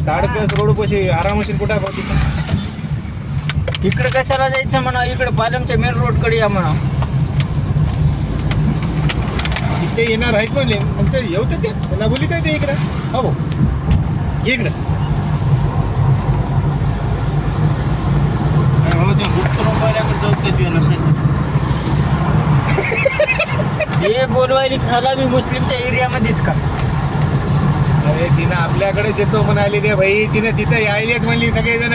ताडकस road पशी आरामशीर कुठं आहे तिथं? इकडे कशाला जायचं म्हणा, इकडे पालमच्या मेन रोड कडे या म्हणा. तिथे येणार आहेत म्हणले, मग ते येऊ तर ते त्यांना बोली काय ते इकडं. हो इकडं हे बोलवायला खाला मी मुस्लिमच्या एरियामध्येच का? अरे तिनं आपल्याकडेच येतो म्हणाली रे भाई, तिनं तिथं यायलेत म्हणली सगळेजण.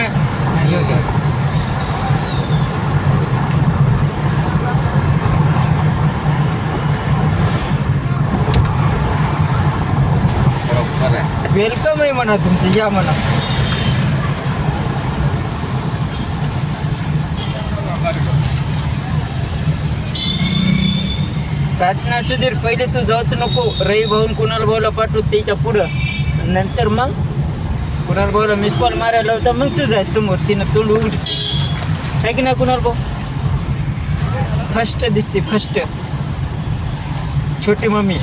वेलकम आहे म्हणा तुमचं, या म्हणा. काचना सुधीर, पहिले तू जाऊच नको. रवी भाऊन कुणाल भाऊला पाठवू त्याच्या पुढं, नंतर मग कुणाल भाऊला मिस कॉल मारायला होता, मग तू जाय समोर. तिनं तोंड उघड आहे की नाही कुणाल भाऊ? फर्स्ट दिसते, फर्स्ट छोटी मम्मी.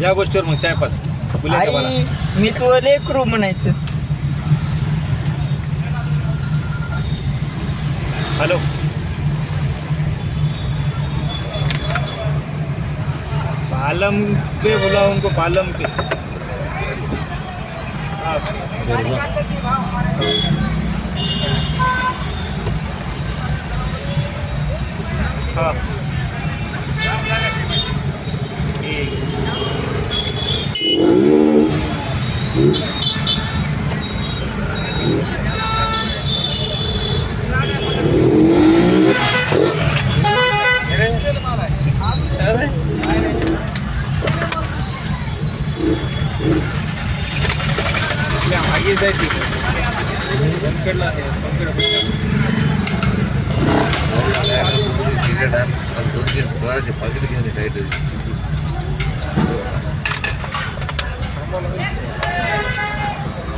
या गोष्टीवर मग चाय पाच आई मी तुला लेकरू म्हणायचं. हेलो पालम पे बोला उनको, पालम पे. हाँ हाँ ठीक. आगे जायची संकटला आहे, संकट